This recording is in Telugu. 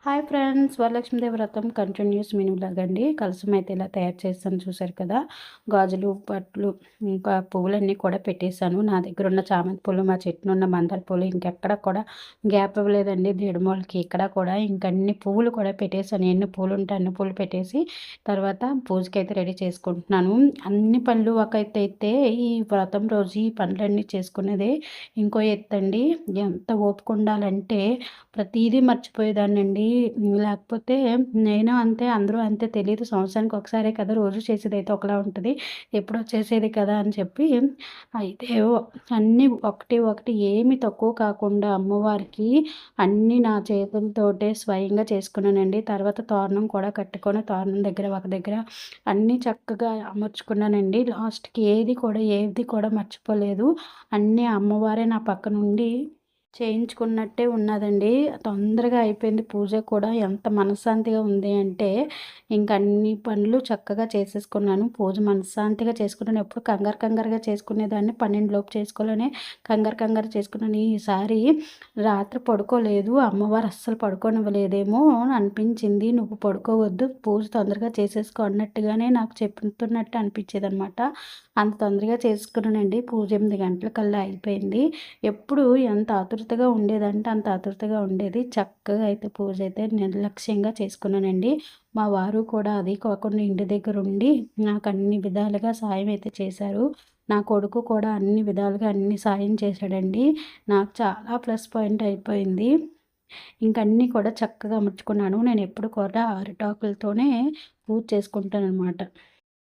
హాయ్ ఫ్రెండ్స్, వరలక్ష్మీదేవి వ్రతం కంటిన్యూస్ మీనింగ్ లాగండి. కలసం అయితే ఇలా తయారు చేస్తాను చూసారు కదా. గాజులు, పట్లు, ఇంకా పువ్వులన్నీ కూడా పెట్టేశాను. నా దగ్గర ఉన్న చామంతి పూలు, మా చెట్టున ఉన్న మందార పూలు, ఇంకెక్కడ కూడా గ్యాప్ ఇవ్వలేదండి. దేడుమూలకి ఇక్కడ కూడా ఇంకన్ని పువ్వులు కూడా పెట్టేశాను. ఎన్ని పూలు ఉంటే అన్ని పూలు పెట్టేసి తర్వాత పూజకి అయితే రెడీ చేసుకుంటున్నాను. అన్ని పనులు ఒక ఎత్తు అయితే ఈ వ్రతం రోజు ఈ పనులన్నీ చేసుకునేదే ఇంకో ఎత్తండి. ఎంత ఓపిక ఉండాలంటే ప్రతీదీ మర్చిపోయేదాన్నండి. లేకపోతే నేను అంతే, అందరూ అంతే తెలీదు. సంవత్సరానికి ఒకసారే కదా, రోజు చేసేదైతే ఒకలా ఉంటది. ఎప్పుడో చేసేది కదా అని చెప్పి అయితే అన్నీ ఒకటి ఒకటి ఏమి తక్కువ కాకుండా అమ్మవారికి అన్నీ నా చేతులతోటే స్వయంగా చేసుకున్నానండి. తర్వాత తోరణం కూడా కట్టుకొని తోరణం దగ్గర ఒక దగ్గర అన్నీ చక్కగా అమర్చుకున్నానండి. లాస్ట్‌కి ఏది కూడా మర్చిపోలేదు. అన్నీ అమ్మవారే నా పక్కనుండి చేయించుకున్నట్టే ఉన్నదండి. తొందరగా అయిపోయింది పూజ కూడా. ఎంత మనశ్శాంతిగా ఉంది అంటే, ఇంక అన్ని పనులు చక్కగా చేసేసుకున్నాను. పూజ మనశ్శాంతిగా చేసుకున్నాను. ఎప్పుడు కంగారుగా చేసుకునేదాన్ని. 12 లోపు చేసుకోవాలని కంగారు చేసుకున్నాను. ఈసారి రాత్రి పడుకోలేదు. అమ్మవారు అస్సలు పడుకోనివ్వలేదేమో అని అనిపించింది. నువ్వు పడుకోవద్దు, పూజ తొందరగా చేసేసుకో అన్నట్టుగానే నాకు చెప్తున్నట్టు అనిపించేదనమాట. అంత తొందరగా చేసుకున్నానండి. పూజ 8 గంటలకల్లా అయిపోయింది. ఎప్పుడు ఎంత ఆతురతగా ఉండేదంటే అంత ఆతురతగా ఉండేది. చక్కగా అయితే పూజ అయితే నిర్లక్ష్యంగా చేసుకున్నానండి. మా వారు కూడా అది కాకుండా ఇంటి దగ్గర ఉండి నాకు అన్ని విధాలుగా సాయం అయితే చేశారు. నా కొడుకు కూడా అన్ని విధాలుగా అన్ని సాయం చేశాడండి. నాకు చాలా ప్లస్ పాయింట్ అయిపోయింది. ఇంక అన్నీ కూడా చక్కగా అమర్చుకున్నాను. నేను ఎప్పుడు కూడా అరిటాకులతోనే పూజ చేసుకుంటాననమాట.